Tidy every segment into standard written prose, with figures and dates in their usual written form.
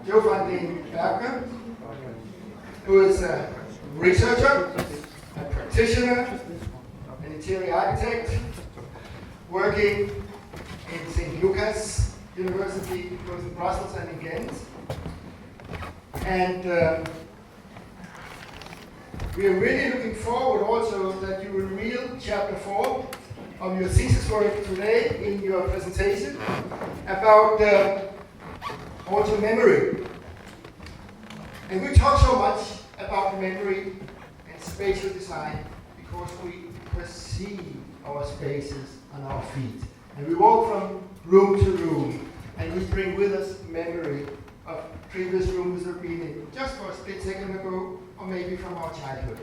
Berghe, who is a researcher, a practitioner, an interior architect, working in Sint-Lucas University, both in Brussels and in Ghent. And we are really looking forward also that you will read chapter 4 of your thesis work today in your presentation about also memory. And we talk so much about memory and spatial design because we perceive our spaces on our feet. And we walk from room to room, and we bring with us memory of previous rooms that we've been in just for a split second ago, or maybe from our childhood.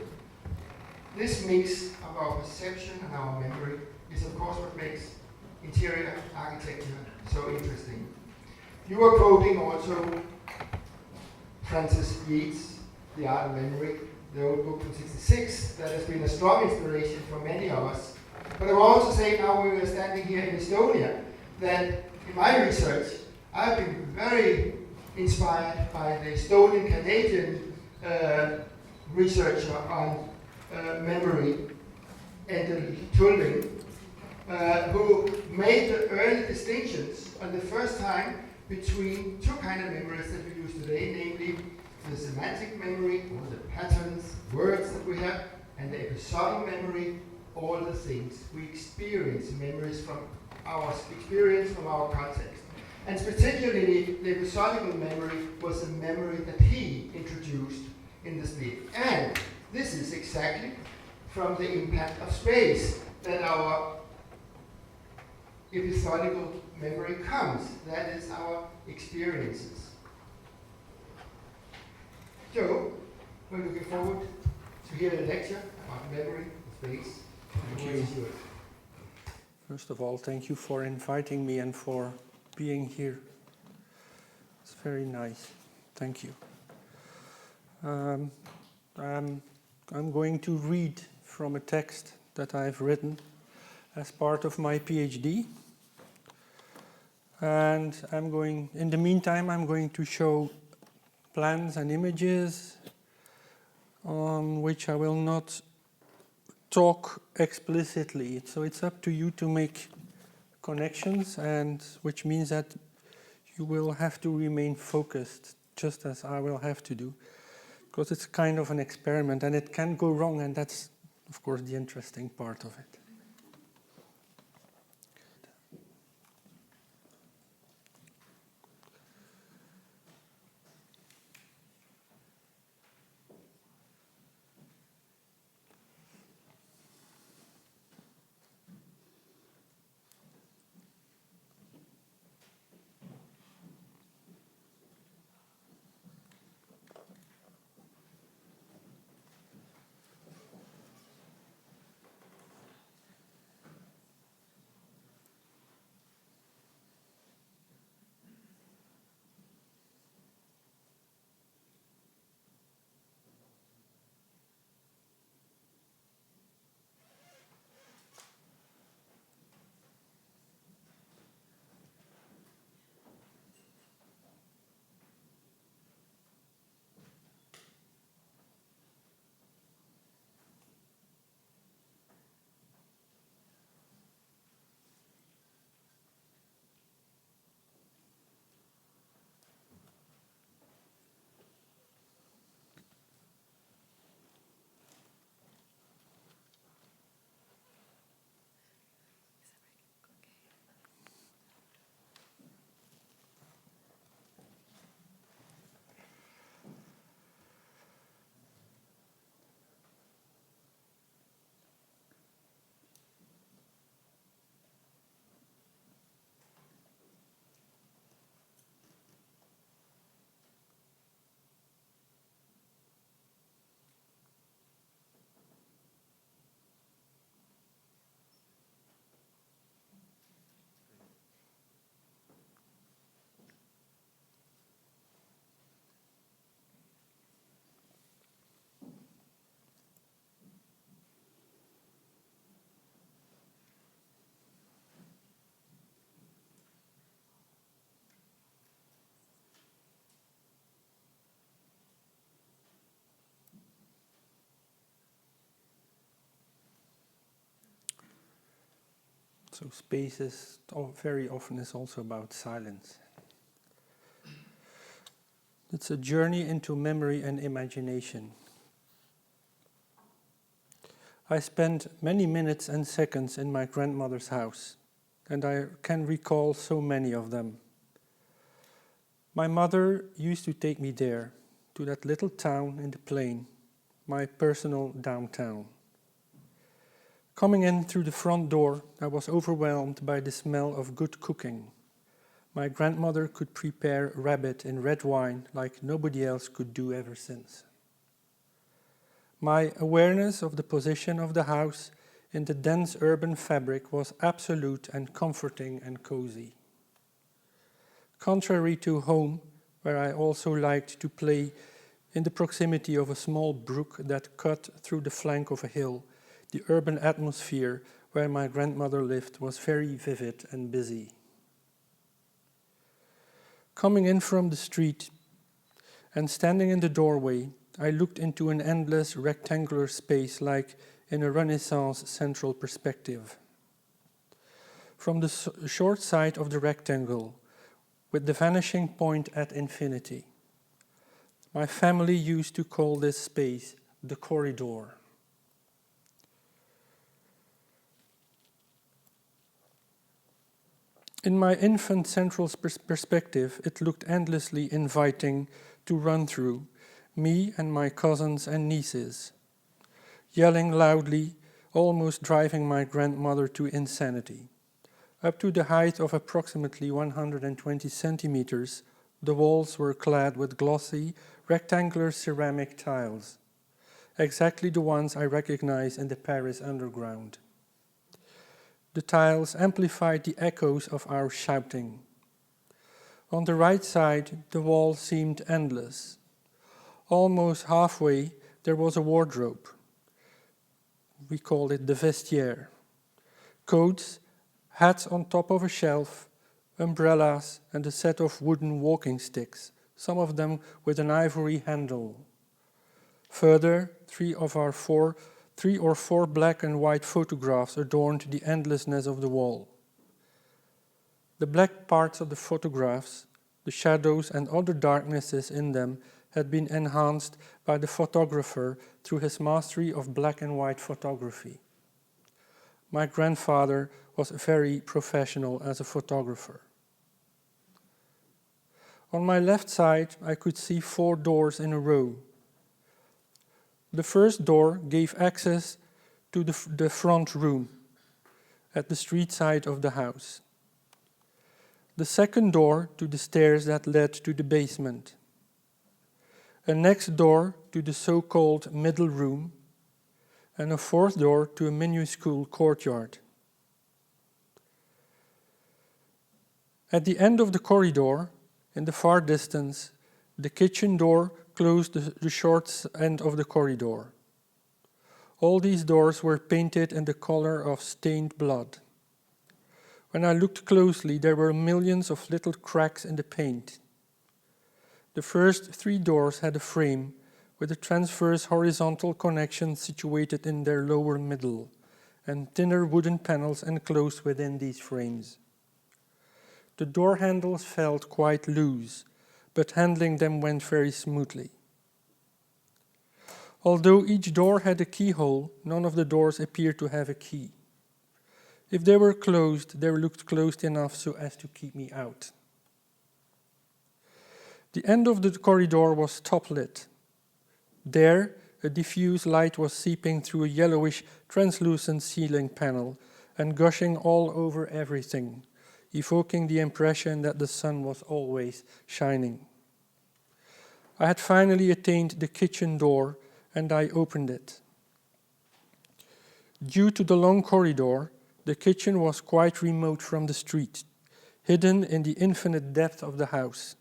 This mix of our perception and our memory is of course what makes interior architecture so interesting. You are quoting also Francis Yeats, The Art of Memory, the old book from '66 that has been a strong inspiration for many of us. But I will also say now we are standing here in Estonia that in my research I've been very inspired by the Estonian Canadian researcher on memory, and Tallinn, who made the early distinctions on the first time between two kinds of memories that we use today, namely the semantic memory, all the patterns, words that we have, and the episodic memory, all the things we experience, memories from our experience, from our context. And particularly, the episodical memory was the memory that he introduced in the split. And this is exactly from the impact of space that our episodical memory comes. That is our experiences. So, we're looking forward to hear a lecture about memory and space. Thank you. First of all, thank you for inviting me and for being here. It's very nice. Thank you. I'm going to read from a text that I've written as part of my PhD. And in the meantime, I'm going to show plans and images on which I will not talk explicitly. So it's up to you to make connections, and which means that you will have to remain focused, just as I will have to do, because it's kind of an experiment and it can go wrong, and that's, of course, the interesting part of it. So space is very often is also about silence. It's a journey into memory and imagination. I spent many minutes and seconds in my grandmother's house, and I can recall so many of them. My mother used to take me there, to that little town in the plain, my personal downtown. Coming in through the front door, I was overwhelmed by the smell of good cooking. My grandmother could prepare rabbit in red wine like nobody else could do ever since. My awareness of the position of the house in the dense urban fabric was absolute and comforting and cozy. Contrary to home, where I also liked to play in the proximity of a small brook that cut through the flank of a hill, the urban atmosphere where my grandmother lived was very vivid and busy. Coming in from the street and standing in the doorway, I looked into an endless rectangular space like in a Renaissance central perspective. From the short side of the rectangle, with the vanishing point at infinity, my family used to call this space the corridor. In my infant central perspective, it looked endlessly inviting to run through, me and my cousins and nieces, yelling loudly, almost driving my grandmother to insanity. Up to the height of approximately 120 centimeters, the walls were clad with glossy, rectangular ceramic tiles, exactly the ones I recognize in the Paris underground. The tiles amplified the echoes of our shouting. On the right side, the wall seemed endless. Almost halfway, there was a wardrobe. We called it the vestiaire. Coats, hats on top of a shelf, umbrellas, and a set of wooden walking sticks, some of them with an ivory handle. Further, three or four black and white photographs adorned the endlessness of the wall. The black parts of the photographs, the shadows and other darknesses in them had been enhanced by the photographer through his mastery of black and white photography. My grandfather was very professional as a photographer. On my left side, I could see 4 doors in a row. The first door gave access to the front room at the street side of the house. The second door to the stairs that led to the basement. A next door to the so-called middle room, and a fourth door to a minuscule courtyard. At the end of the corridor, in the far distance, the kitchen door closed the short end of the corridor. All these doors were painted in the color of stained blood. When I looked closely, there were millions of little cracks in the paint. The first 3 doors had a frame with a transverse horizontal connection situated in their lower middle, and thinner wooden panels enclosed within these frames. The door handles felt quite loose, but handling them went very smoothly. Although each door had a keyhole, none of the doors appeared to have a key. If they were closed, they looked closed enough so as to keep me out. The end of the corridor was top-lit. There, a diffuse light was seeping through a yellowish, translucent ceiling panel and gushing all over everything, evoking the impression that the sun was always shining. I had finally attained the kitchen door, and I opened it. Due to the long corridor, the kitchen was quite remote from the street, hidden in the infinite depth of the house,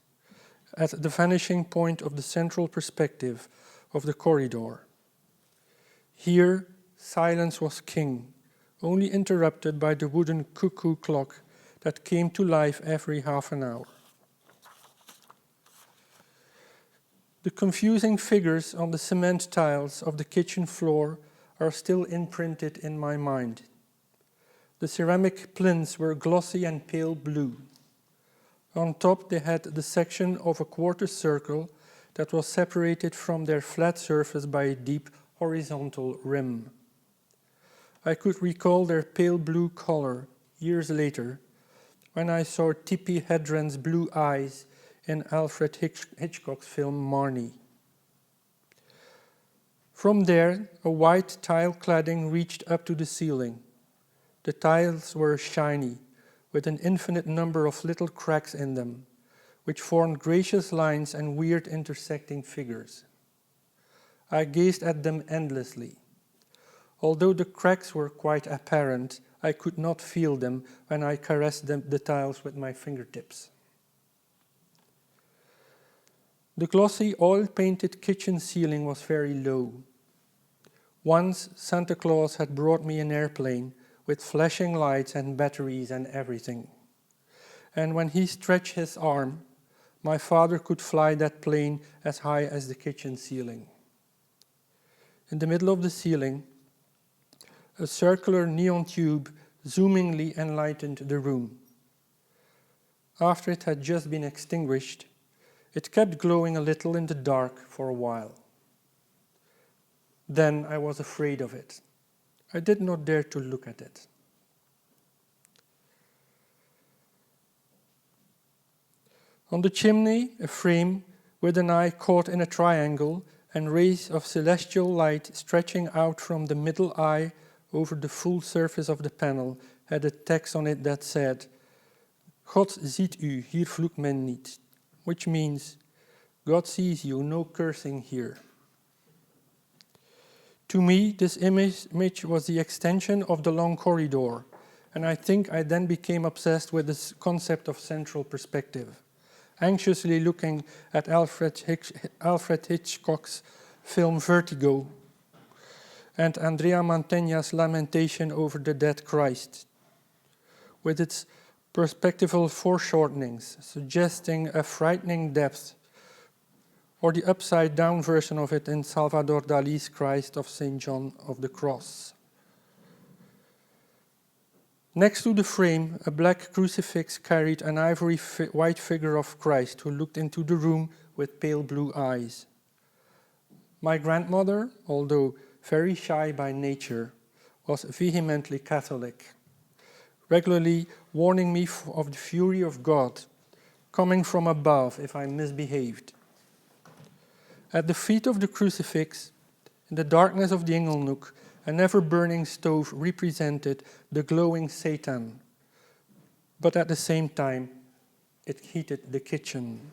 at the vanishing point of the central perspective of the corridor. Here, silence was king, only interrupted by the wooden cuckoo clock that came to life every half an hour. The confusing figures on the cement tiles of the kitchen floor are still imprinted in my mind. The ceramic plinths were glossy and pale blue. On top they had the section of a quarter circle that was separated from their flat surface by a deep horizontal rim. I could recall their pale blue color years later when I saw Tippi Hedren's blue eyes in Alfred Hitchcock's film Marnie. From there, a white tile cladding reached up to the ceiling. The tiles were shiny, with an infinite number of little cracks in them, which formed gracious lines and weird intersecting figures. I gazed at them endlessly. Although the cracks were quite apparent, I could not feel them when I caressed the tiles with my fingertips. The glossy oil-painted kitchen ceiling was very low. Once Santa Claus had brought me an airplane with flashing lights and batteries and everything. And when he stretched his arm, my father could fly that plane as high as the kitchen ceiling. In the middle of the ceiling, a circular neon tube zoomingly enlightened the room. After it had just been extinguished, it kept glowing a little in the dark for a while. Then I was afraid of it. I did not dare to look at it. On the chimney, a frame with an eye caught in a triangle and rays of celestial light stretching out from the middle eye over the full surface of the panel had a text on it that said, God ziet u, hier vloekt men niet, which means, God sees you, no cursing here. To me, this image was the extension of the long corridor, and I think I then became obsessed with this concept of central perspective, anxiously looking at Alfred Hitchcock's film Vertigo and Andrea Mantegna's Lamentation over the Dead Christ, with its perspectival foreshortenings suggesting a frightening depth, or the upside-down version of it in Salvador Dali's Christ of St. John of the Cross. Next to the frame, a black crucifix carried an ivory white figure of Christ who looked into the room with pale blue eyes. My grandmother, although very shy by nature, was vehemently Catholic, regularly warning me of the fury of God coming from above if I misbehaved. At the feet of the crucifix, in the darkness of the inglenook, a never-burning stove represented the glowing Satan, but at the same time, it heated the kitchen.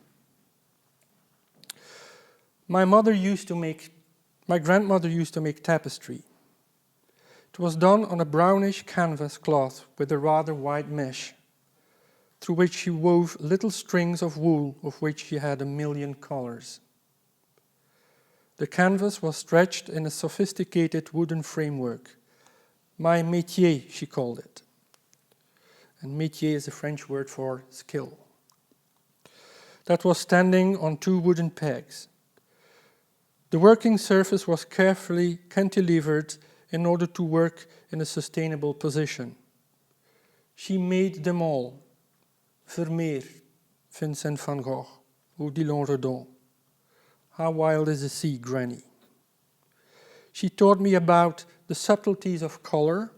My grandmother used to make tapestry. It was done on a brownish canvas cloth with a rather wide mesh, through which she wove little strings of wool of which she had a million colors. The canvas was stretched in a sophisticated wooden framework. My métier, she called it. And métier is a French word for skill. That was standing on two wooden pegs. The working surface was carefully cantilevered in order to work in a sustainable position. She made them all. Vermeer, Vincent van Gogh, Odilon Redon. How wild is the sea, Granny? She taught me about the subtleties of color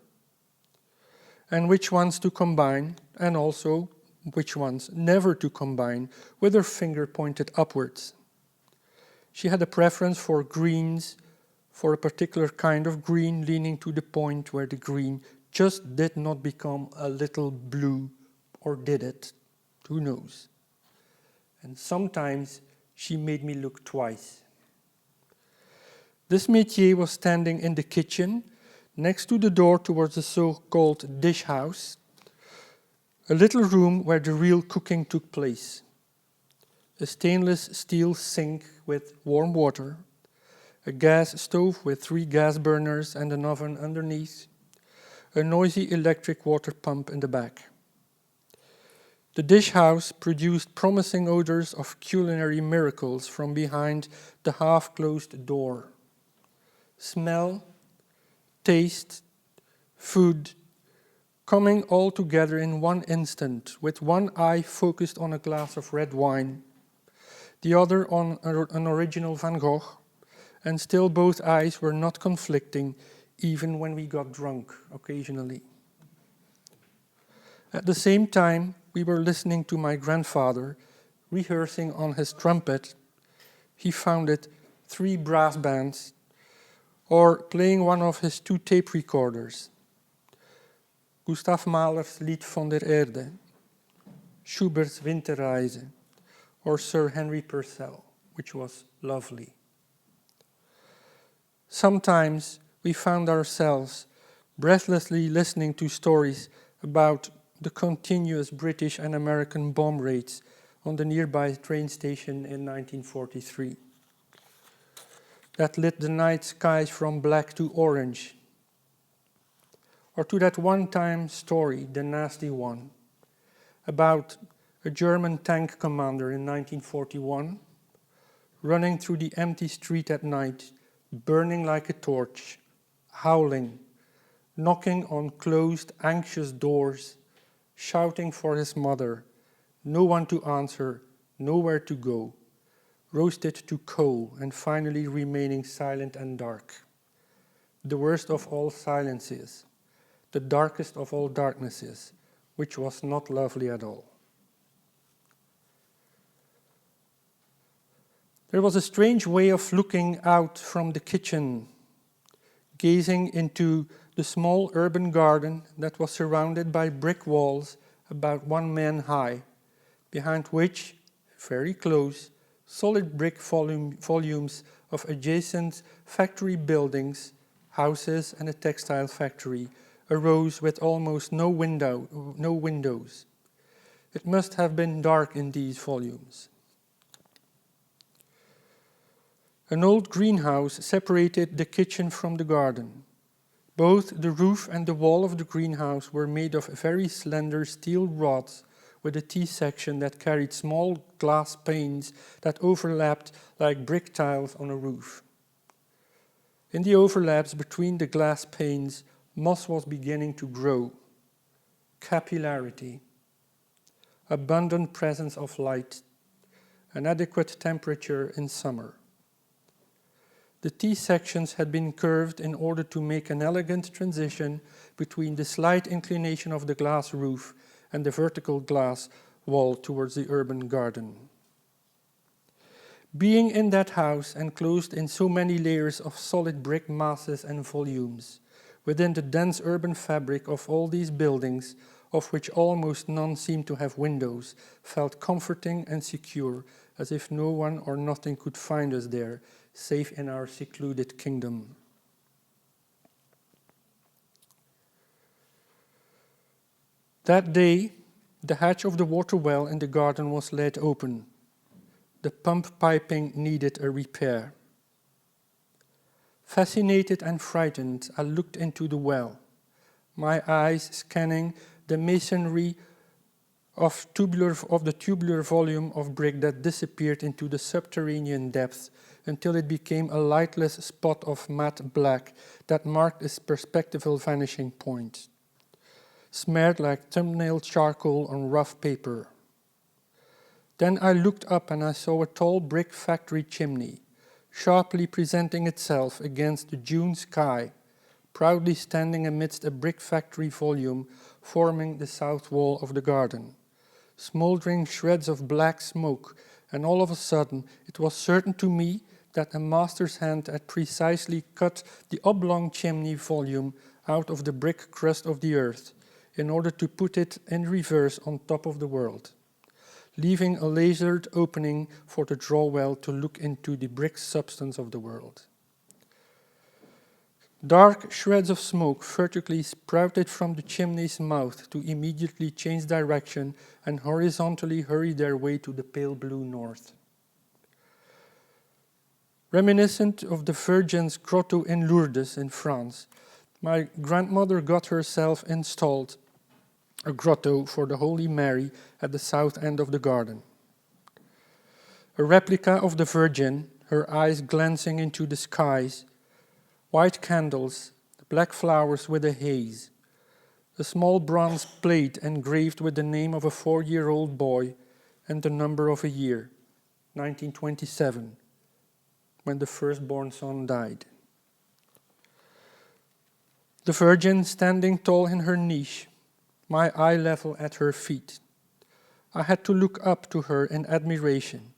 and which ones to combine, and also which ones never to combine, with her finger pointed upwards. She had a preference for greens, for a particular kind of green leaning to the point where the green just did not become a little blue, or did it? Who knows? And sometimes she made me look twice. This métier was standing in the kitchen, next to the door towards the so-called dish house, a little room where the real cooking took place. A stainless steel sink with warm water, a gas stove with 3 gas burners and an oven underneath, a noisy electric water pump in the back. The dish house produced promising odors of culinary miracles from behind the half-closed door. Smell, taste, food, coming all together in one instant, with one eye focused on a glass of red wine, the other on an original Van Gogh, and still both eyes were not conflicting, even when we got drunk occasionally. At the same time, we were listening to my grandfather rehearsing on his trumpet. He founded 3 brass bands, or playing one of his 2 tape recorders. Gustav Mahler's Lied van der Erde, Schubert's Winterreise, or Sir Henry Purcell, which was lovely. Sometimes we found ourselves breathlessly listening to stories about the continuous British and American bomb raids on the nearby train station in 1943 that lit the night skies from black to orange. Or to that one-time story, the nasty one, about a German tank commander in 1941 running through the empty street at night, burning like a torch, howling, knocking on closed, anxious doors, shouting for his mother, no one to answer, nowhere to go, roasted to coal, and finally remaining silent and dark. The worst of all silences, the darkest of all darknesses, which was not lovely at all. There was a strange way of looking out from the kitchen, gazing into the small urban garden that was surrounded by brick walls about 1 man high, behind which, very close, solid brick volumes of adjacent factory buildings, houses and a textile factory arose with almost no windows. It must have been dark in these volumes. An old greenhouse separated the kitchen from the garden. Both the roof and the wall of the greenhouse were made of very slender steel rods with a T-section that carried small glass panes that overlapped like brick tiles on a roof. In the overlaps between the glass panes, moss was beginning to grow. Capillarity, abundant presence of light, an adequate temperature in summer. The T-sections had been curved in order to make an elegant transition between the slight inclination of the glass roof and the vertical glass wall towards the urban garden. Being in that house enclosed in so many layers of solid brick masses and volumes, within the dense urban fabric of all these buildings, of which almost none seemed to have windows, felt comforting and secure, as if no one or nothing could find us there, save in our secluded kingdom. That day, the hatch of the water well in the garden was laid open. The pump piping needed a repair. Fascinated and frightened, I looked into the well, my eyes scanning the masonry of the tubular volume of brick that disappeared into the subterranean depths until it became a lightless spot of matte black that marked its perspectival vanishing point, smeared like thumbnail charcoal on rough paper. Then I looked up and I saw a tall brick factory chimney, sharply presenting itself against the June sky, proudly standing amidst a brick factory volume forming the south wall of the garden. Smoldering shreds of black smoke, and all of a sudden it was certain to me that a master's hand had precisely cut the oblong chimney volume out of the brick crust of the earth in order to put it in reverse on top of the world, leaving a lasered opening for the draw well to look into the brick substance of the world. Dark shreds of smoke vertically sprouted from the chimney's mouth to immediately change direction and horizontally hurry their way to the pale blue north. Reminiscent of the Virgin's grotto in Lourdes in France, my grandmother got herself installed a grotto for the Holy Mary at the south end of the garden. A replica of the Virgin, her eyes glancing into the skies, white candles, black flowers with a haze, a small bronze plate engraved with the name of a 4-year-old boy and the number of a year, 1927, when the firstborn son died. The Virgin standing tall in her niche, my eye level at her feet. I had to look up to her in admiration.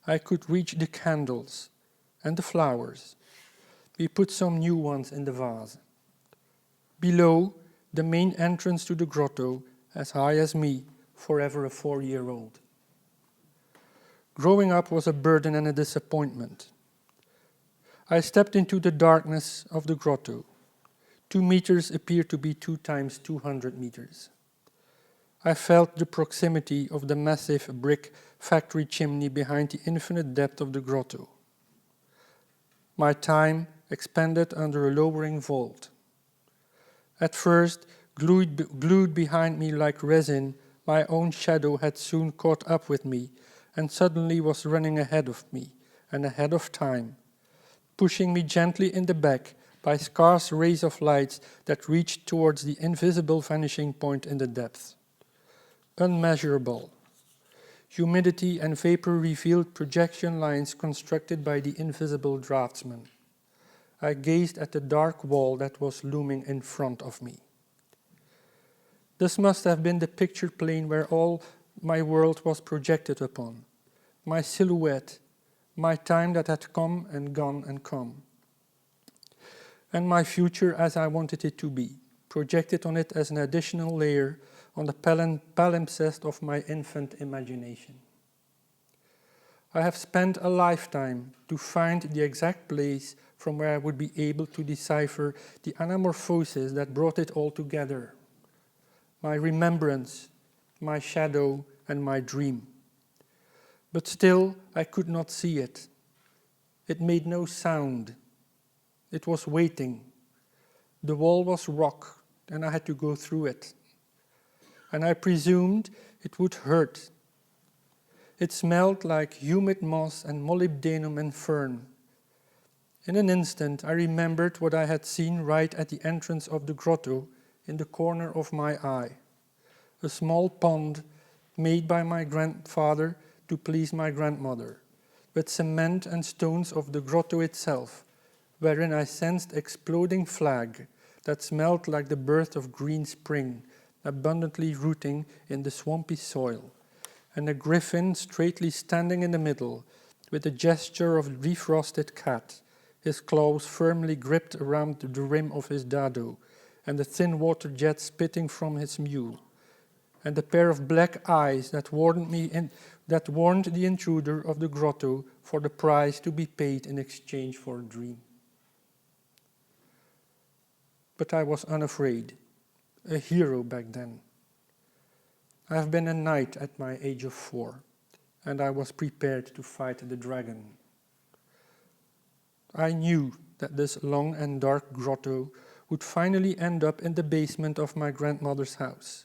I could reach the candles and the flowers. We put some new ones in the vase. Below, the main entrance to the grotto, as high as me, forever a 4-year-old. Growing up was a burden and a disappointment. I stepped into the darkness of the grotto. 2 meters appeared to be 2 times 200 meters. I felt the proximity of the massive brick factory chimney behind the infinite depth of the grotto. My time expanded under a lowering vault. At first, glued behind me like resin, my own shadow had soon caught up with me and suddenly was running ahead of me and ahead of time, pushing me gently in the back by scarce rays of light that reached towards the invisible vanishing point in the depths. Unmeasurable. Humidity and vapor revealed projection lines constructed by the invisible draftsman. I gazed at the dark wall that was looming in front of me. This must have been the picture plane where all my world was projected upon, my silhouette, my time that had come and gone and come, and my future as I wanted it to be, projected on it as an additional layer on the palimpsest of my infant imagination. I have spent a lifetime to find the exact place from where I would be able to decipher the anamorphosis that brought it all together. My remembrance, my shadow, and my dream. But still, I could not see it. It made no sound. It was waiting. The wall was rock, and I had to go through it. And I presumed it would hurt. It smelled like humid moss and molybdenum and fern. In an instant, I remembered what I had seen right at the entrance of the grotto in the corner of my eye. A small pond made by my grandfather to please my grandmother, with cement and stones of the grotto itself, wherein I sensed exploding flag that smelled like the birth of green spring, abundantly rooting in the swampy soil, and a griffin straightly standing in the middle, with a gesture of defrosted cat, his claws firmly gripped around the rim of his dado, and the thin water jet spitting from his mule, and a pair of black eyes that warned the intruder of the grotto for the price to be paid in exchange for a dream. But I was unafraid, a hero back then. I have been a knight at my age of 4, and I was prepared to fight the dragon. I knew that this long and dark grotto would finally end up in the basement of my grandmother's house,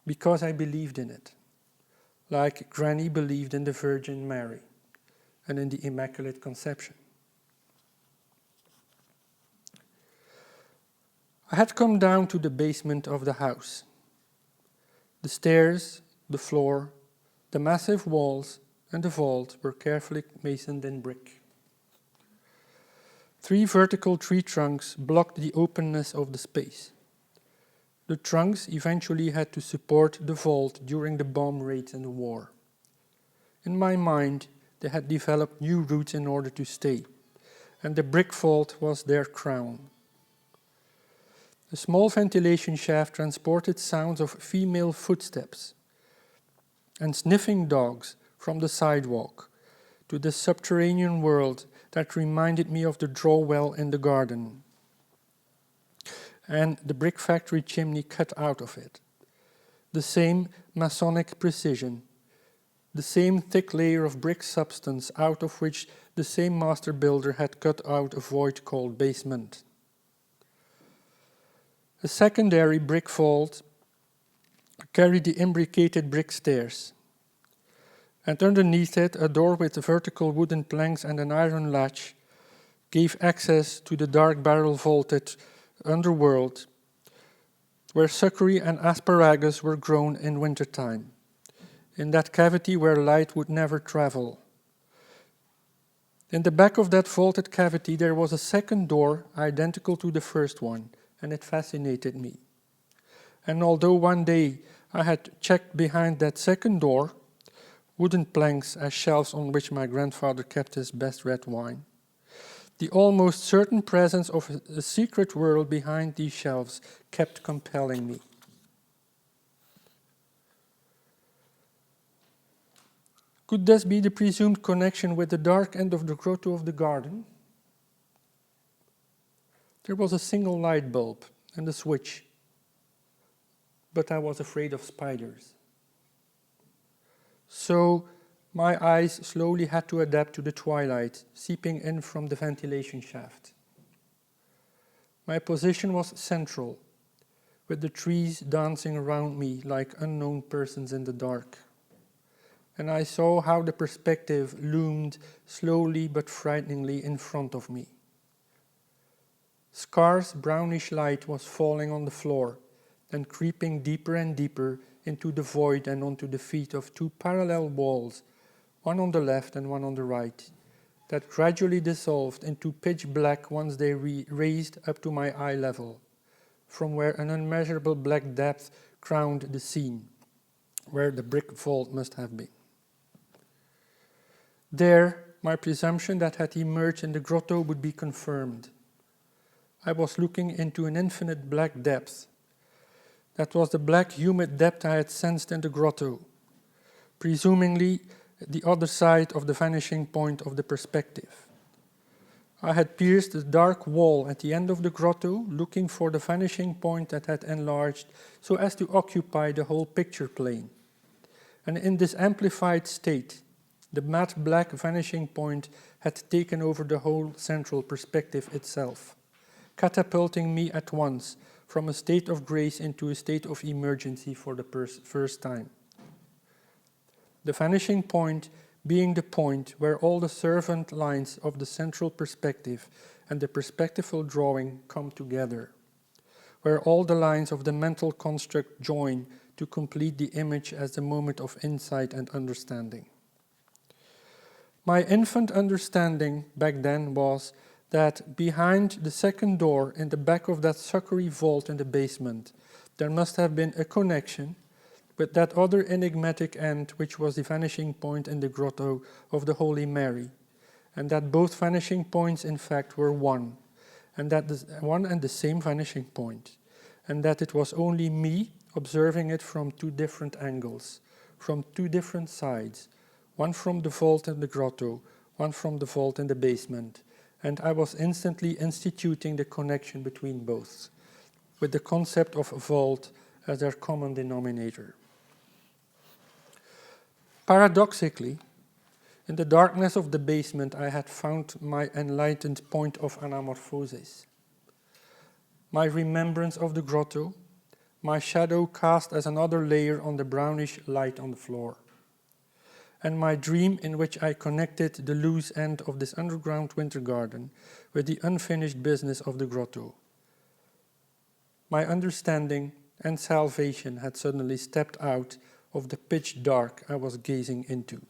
because I believed in it, like Granny believed in the Virgin Mary and in the Immaculate Conception. I had come down to the basement of the house. The stairs, the floor, the massive walls, and the vault were carefully masoned in brick. 3 vertical tree trunks blocked the openness of the space. The trunks eventually had to support the vault during the bomb raids and the war. In my mind, they had developed new roots in order to stay, and the brick vault was their crown. A small ventilation shaft transported sounds of female footsteps and sniffing dogs from the sidewalk to the subterranean world that reminded me of the draw well in the garden and the brick factory chimney cut out of it. The same Masonic precision, the same thick layer of brick substance out of which the same master builder had cut out a void called basement. A secondary brick vault carried the imbricated brick stairs, and underneath it a door with vertical wooden planks and an iron latch gave access to the dark barrel-vaulted underworld where succory and asparagus were grown in wintertime, in that cavity where light would never travel. In the back of that vaulted cavity there was a second door identical to the first one, and it fascinated me. And although one day I had checked behind that second door, wooden planks as shelves on which my grandfather kept his best red wine, the almost certain presence of a secret world behind these shelves kept compelling me. Could this be the presumed connection with the dark end of the grotto of the garden? There was a single light bulb and a switch, but I was afraid of spiders. So my eyes slowly had to adapt to the twilight, seeping in from the ventilation shaft. My position was central, with the trees dancing around me like unknown persons in the dark. And I saw how the perspective loomed slowly but frighteningly in front of me. Scarce brownish light was falling on the floor and creeping deeper and deeper into the void and onto the feet of two parallel walls, one on the left and one on the right, that gradually dissolved into pitch black once they raised up to my eye level, from where an unmeasurable black depth crowned the scene, where the brick vault must have been. There, my presumption that had emerged in the grotto would be confirmed. I was looking into an infinite black depth. That was the black, humid depth I had sensed in the grotto, presumably the other side of the vanishing point of the perspective. I had pierced the dark wall at the end of the grotto, looking for the vanishing point that had enlarged so as to occupy the whole picture plane. And in this amplified state, the matte black vanishing point had taken over the whole central perspective itself, catapulting me at once from a state of grace into a state of emergency for the first time. The vanishing point being the point where all the servant lines of the central perspective and the perspectival drawing come together, where all the lines of the mental construct join to complete the image as the moment of insight and understanding. My infant understanding back then was that behind the second door in the back of that succory vault in the basement, there must have been a connection with that other enigmatic end which was the vanishing point in the grotto of the Holy Mary, and that both vanishing points in fact were one, and that one and the same vanishing point, and that it was only me observing it from two different angles, from two different sides, one from the vault in the grotto, one from the vault in the basement, and I was instantly instituting the connection between both, with the concept of vault as their common denominator. Paradoxically, in the darkness of the basement I had found my enlightened point of anamorphosis. My remembrance of the grotto, my shadow cast as another layer on the brownish light on the floor, and my dream in which I connected the loose end of this underground winter garden with the unfinished business of the grotto. My understanding and salvation had suddenly stepped out of the pitch dark I was gazing into.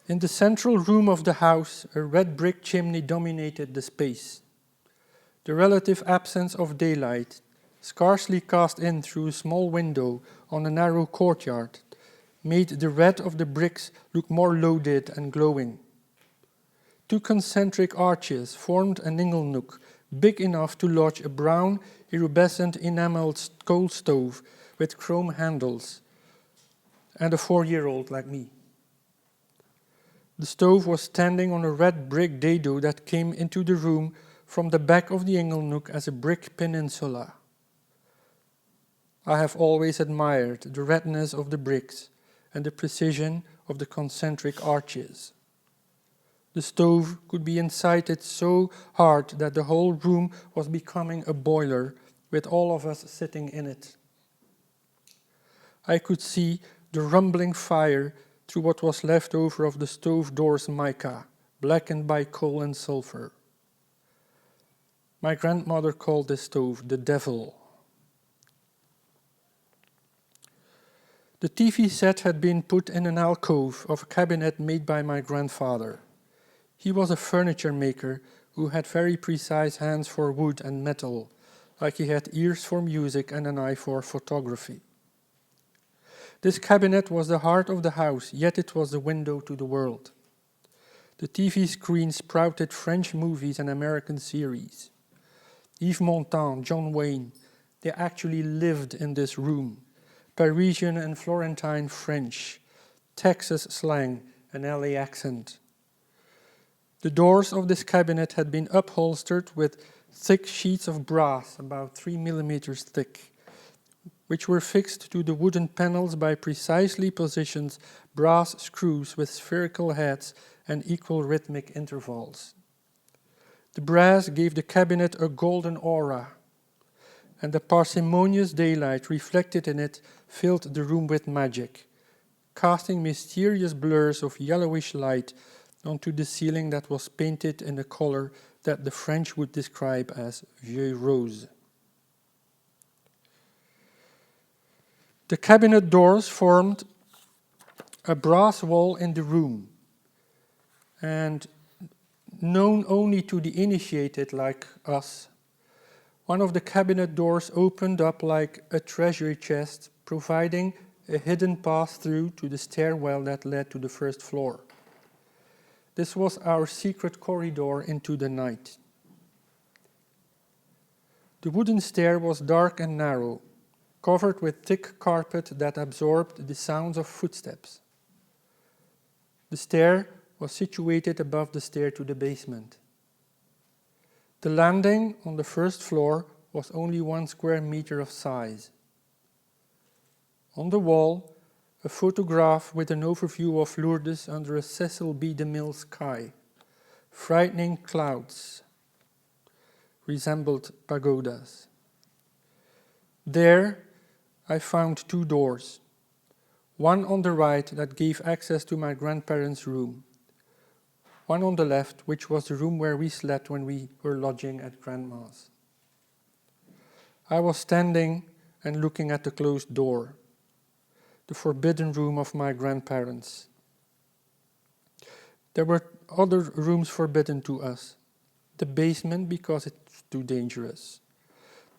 In the central room of the house, a red brick chimney dominated the space. The relative absence of daylight, scarcely cast in through a small window on a narrow courtyard, made the red of the bricks look more loaded and glowing. Two concentric arches formed an inglenook big enough to lodge a brown, iridescent enameled coal stove with chrome handles, and a 4-year-old like me. The stove was standing on a red brick dado that came into the room from the back of the inglenook as a brick peninsula. I have always admired the redness of the bricks and the precision of the concentric arches. The stove could be incited so hard that the whole room was becoming a boiler with all of us sitting in it. I could see the rumbling fire through what was left over of the stove door's mica, blackened by coal and sulfur. My grandmother called the stove the devil. The TV set had been put in an alcove of a cabinet made by my grandfather. He was a furniture maker who had very precise hands for wood and metal, like he had ears for music and an eye for photography. This cabinet was the heart of the house, yet it was the window to the world. The TV screen sprouted French movies and American series. Yves Montand, John Wayne, they actually lived in this room. Parisian and Florentine French, Texas slang, an LA accent. The doors of this cabinet had been upholstered with thick sheets of brass, about 3 millimeters thick, which were fixed to the wooden panels by precisely positioned brass screws with spherical heads and equal rhythmic intervals. The brass gave the cabinet a golden aura, and the parsimonious daylight reflected in it filled the room with magic, casting mysterious blurs of yellowish light onto the ceiling that was painted in a color that the French would describe as vieux rose. The cabinet doors formed a brass wall in the room, and known only to the initiated like us, one of the cabinet doors opened up like a treasury chest, providing a hidden pass-through to the stairwell that led to the first floor. This was our secret corridor into the night. The wooden stair was dark and narrow, covered with thick carpet that absorbed the sounds of footsteps. The stair was situated above the stair to the basement. The landing on the first floor was only 1 square meter of size. On the wall, a photograph with an overview of Lourdes under a Cecil B. DeMille sky. Frightening clouds resembled pagodas. There, I found 2 doors. One on the right that gave access to my grandparents' room. One on the left, which was the room where we slept when we were lodging at Grandma's. I was standing and looking at the closed door, the forbidden room of my grandparents. There were other rooms forbidden to us. The basement, because it's too dangerous.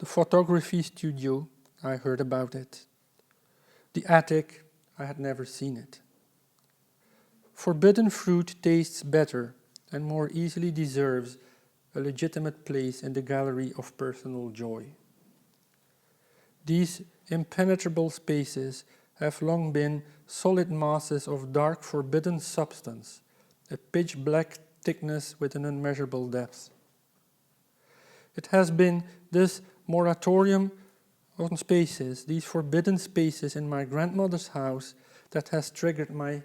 The photography studio, I heard about it. The attic, I had never seen it. Forbidden fruit tastes better and more easily deserves a legitimate place in the gallery of personal joy. These impenetrable spaces have long been solid masses of dark forbidden substance, a pitch-black thickness with an unmeasurable depth. It has been this moratorium on spaces, these forbidden spaces in my grandmother's house, that has triggered my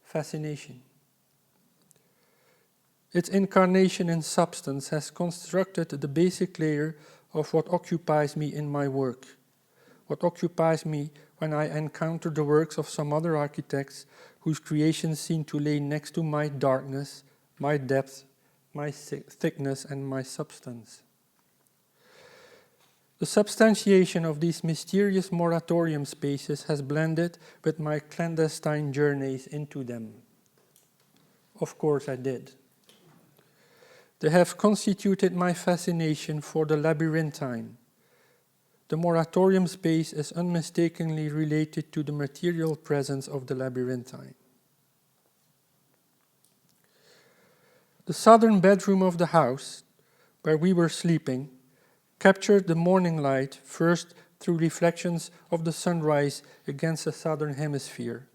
fascination. Its incarnation in substance has constructed the basic layer of what occupies me in my work, what occupies me when I encounter the works of some other architects whose creations seem to lay next to my darkness, my depth, my thickness, and my substance. The substantiation of these mysterious moratorium spaces has blended with my clandestine journeys into them. Of course I did. They have constituted my fascination for the labyrinthine. The moratorium space is unmistakably related to the material presence of the labyrinthine. The southern bedroom of the house, where we were sleeping, captured the morning light first through reflections of the sunrise against the southern hemisphere,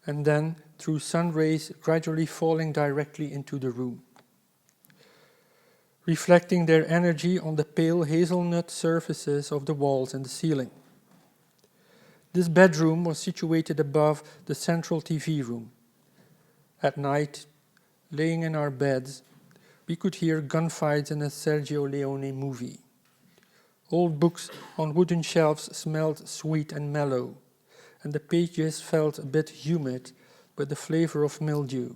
and then through sun rays gradually falling directly into the room, reflecting their energy on the pale hazelnut surfaces of the walls and the ceiling. This bedroom was situated above the central TV room. At night, laying in our beds, we could hear gunfights in a Sergio Leone movie. Old books on wooden shelves smelled sweet and mellow, and the pages felt a bit humid with the flavor of mildew.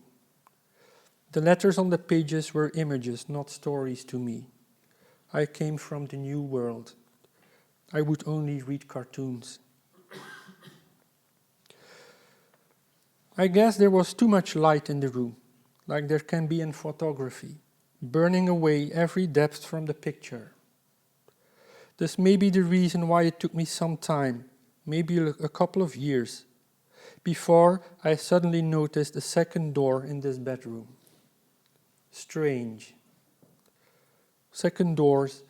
The letters on the pages were images, not stories to me. I came from the new world. I would only read cartoons. I guess there was too much light in the room, like there can be in photography, burning away every depth from the picture. This may be the reason why it took me some time, maybe a couple of years, before I suddenly noticed a second door in this bedroom. Strange. Second doors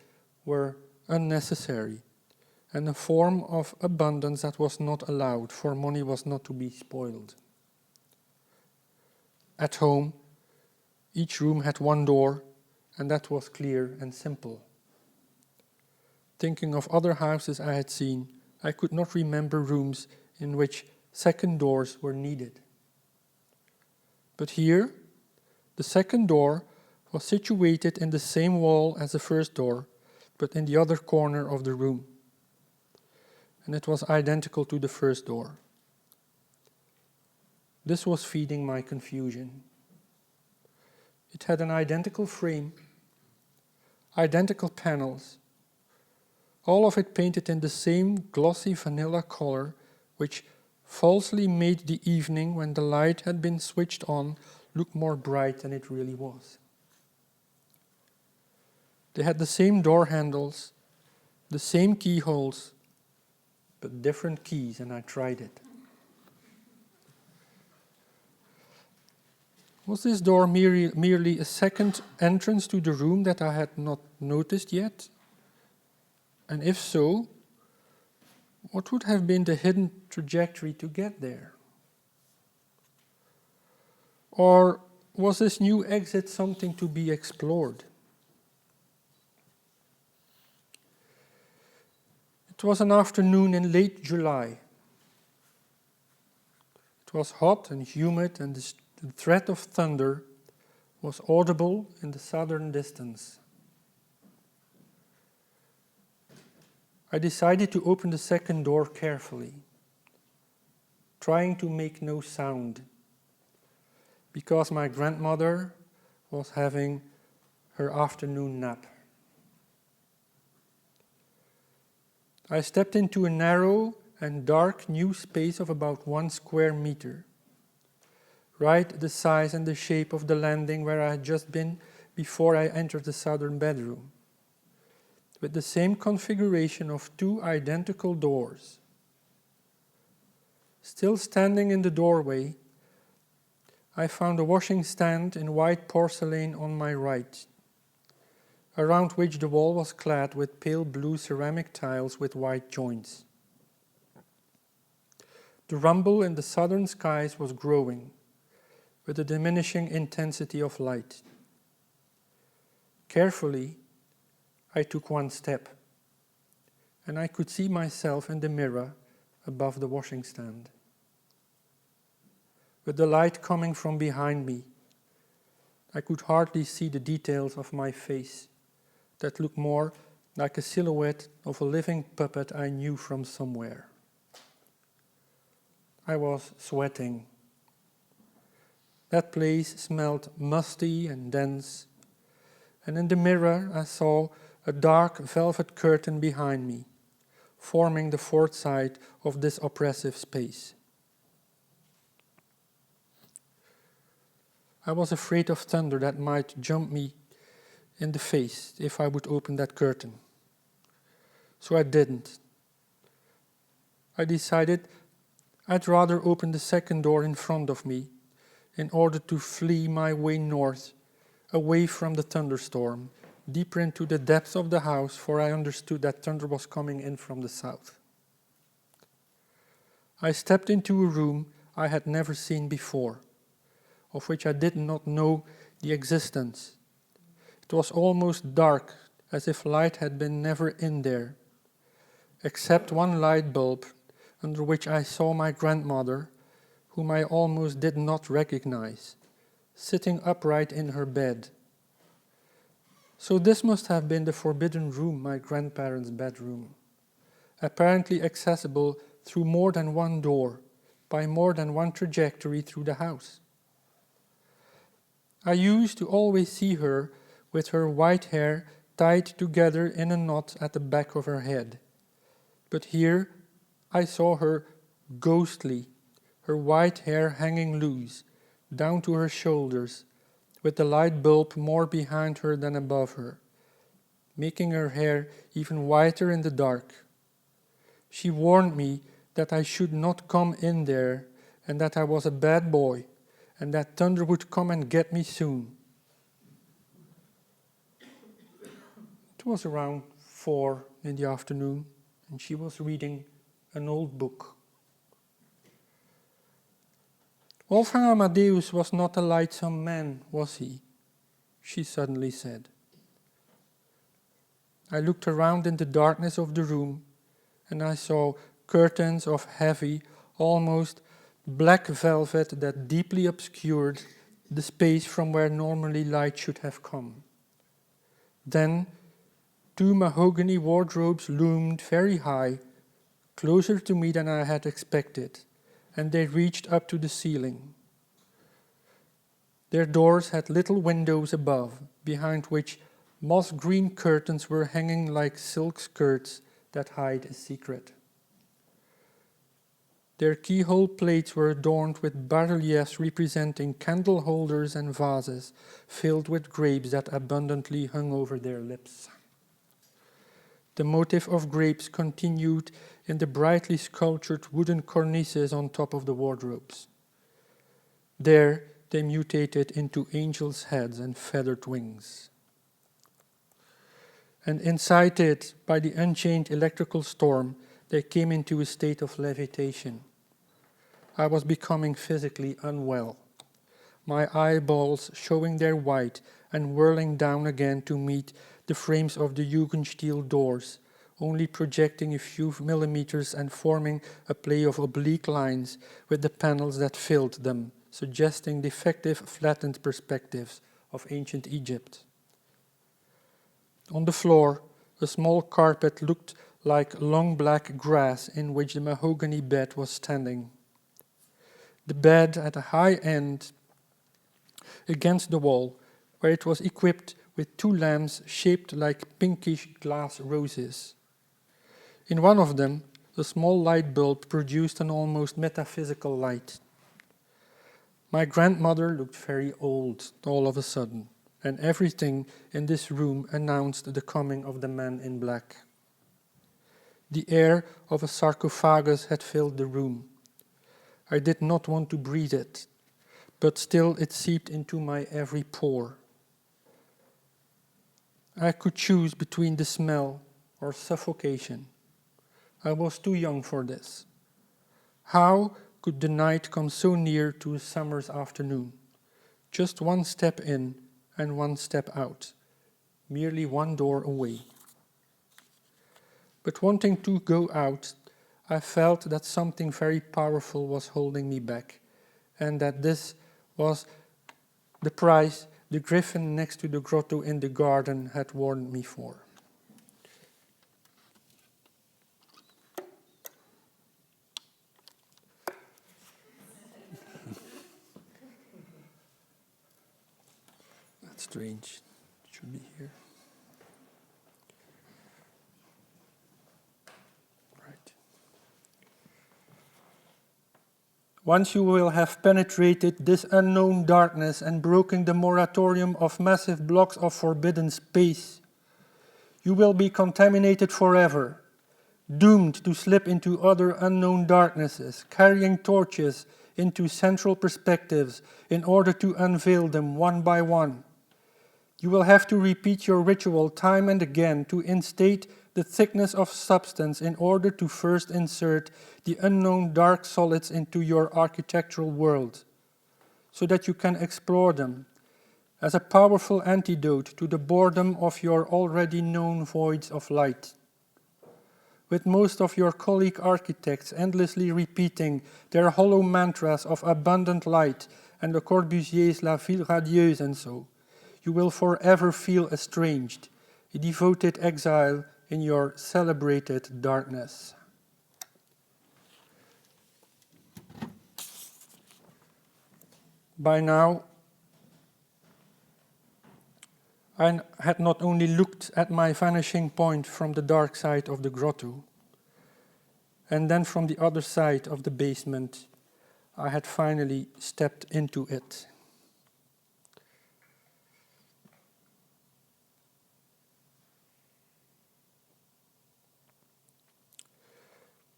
were unnecessary and a form of abundance that was not allowed, for money was not to be spoiled. At home, each room had one door, and that was clear and simple. Thinking of other houses I had seen, I could not remember rooms in which second doors were needed. But here, the second door was situated in the same wall as the first door, but in the other corner of the room. And it was identical to the first door. This was feeding my confusion. It had an identical frame, identical panels, all of it painted in the same glossy vanilla color, which falsely made the evening when the light had been switched on look more bright than it really was. They had the same door handles, the same keyholes, but different keys, and I tried it. Was this door merely a second entrance to the room that I had not noticed yet? And if so, what would have been the hidden trajectory to get there? Or was this new exit something to be explored? It was an afternoon in late July. It was hot and humid, and the threat of thunder was audible in the southern distance. I decided to open the second door carefully, trying to make no sound, because my grandmother was having her afternoon nap. I stepped into a narrow and dark new space of about 1 square meter, right the size and the shape of the landing where I had just been before I entered the southern bedroom, with the same configuration of 2 identical doors. Still standing in the doorway, I found a washing stand in white porcelain on my right, around which the wall was clad with pale blue ceramic tiles with white joints. The rumble in the southern skies was growing, with a diminishing intensity of light. Carefully, I took 1 step, and I could see myself in the mirror above the washing stand. With the light coming from behind me, I could hardly see the details of my face that looked more like a silhouette of a living puppet I knew from somewhere. I was sweating. That place smelled musty and dense, and in the mirror I saw a dark velvet curtain behind me, forming the fourth side of this oppressive space. I was afraid of thunder that might jump me in the face if I would open that curtain. So I didn't. I decided I'd rather open the second door in front of me in order to flee my way north, away from the thunderstorm, deeper into the depths of the house, for I understood that thunder was coming in from the south. I stepped into a room I had never seen before, of which I did not know the existence. It was almost dark, as if light had been never in there, except 1 light bulb, under which I saw my grandmother, whom I almost did not recognize, sitting upright in her bed. So this must have been the forbidden room, my grandparents' bedroom, apparently accessible through more than 1 door, by more than 1 trajectory through the house. I used to always see her with her white hair tied together in a knot at the back of her head. But here I saw her ghostly, her white hair hanging loose, down to her shoulders, with the light bulb more behind her than above her, making her hair even whiter in the dark. She warned me that I should not come in there, and that I was a bad boy, and that thunder would come and get me soon. It was around 4 in the afternoon, and she was reading an old book. Wolfgang Amadeus was not a lightsome man, was he? She suddenly said. I looked around in the darkness of the room, and I saw curtains of heavy, almost black velvet that deeply obscured the space from where normally light should have come. Then 2 mahogany wardrobes loomed very high, closer to me than I had expected, and they reached up to the ceiling. Their doors had little windows above, behind which moss-green curtains were hanging like silk skirts that hide a secret. Their keyhole plates were adorned with bas-reliefs representing candle holders and vases filled with grapes that abundantly hung over their lips. The motif of grapes continued in the brightly sculptured wooden cornices on top of the wardrobes. There they mutated into angels' heads and feathered wings. And incited by the unchained electrical storm, they came into a state of levitation. I was becoming physically unwell, my eyeballs showing their white and whirling down again to meet the frames of the Jugendstil doors, only projecting a few millimeters and forming a play of oblique lines with the panels that filled them, suggesting defective flattened perspectives of ancient Egypt. On the floor, a small carpet looked like long black grass in which the mahogany bed was standing. The bed at a high end against the wall, where it was equipped with 2 lamps shaped like pinkish glass roses. In one of them, a small light bulb produced an almost metaphysical light. My grandmother looked very old all of a sudden, and everything in this room announced the coming of the man in black. The air of a sarcophagus had filled the room. I did not want to breathe it, but still it seeped into my every pore. I could choose between the smell or suffocation. I was too young for this. How could the night come so near to a summer's afternoon? Just 1 step in and 1 step out, merely 1 door away. But wanting to go out, I felt that something very powerful was holding me back, and that this was the price the griffin next to the grotto in the garden had warned me for. That's strange. It should be here. Once you will have penetrated this unknown darkness and broken the moratorium of massive blocks of forbidden space, you will be contaminated forever, doomed to slip into other unknown darknesses, carrying torches into central perspectives in order to unveil them one by one. You will have to repeat your ritual time and again to instate the thickness of substance in order to first insert the unknown dark solids into your architectural world, so that you can explore them as a powerful antidote to the boredom of your already known voids of light. With most of your colleague architects endlessly repeating their hollow mantras of abundant light and Le Corbusier's La Ville Radieuse and so, you will forever feel estranged, a devoted exile in your celebrated darkness. By now, I had not only looked at my vanishing point from the dark side of the grotto, and then from the other side of the basement, I had finally stepped into it.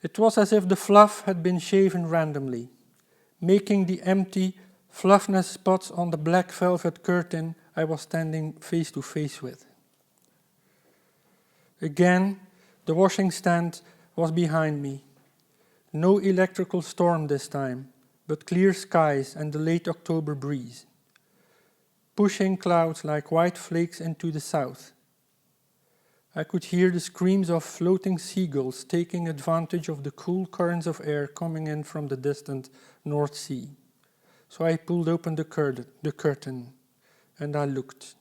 It was as if the fluff had been shaven randomly, making the empty, fluffness spots on the black velvet curtain I was standing face to face with. Again, the washing stand was behind me. No electrical storm this time, but clear skies and the late October breeze, pushing clouds like white flakes into the south. I could hear the screams of floating seagulls taking advantage of the cool currents of air coming in from the distant North Sea. So I pulled open the curtain, and I looked.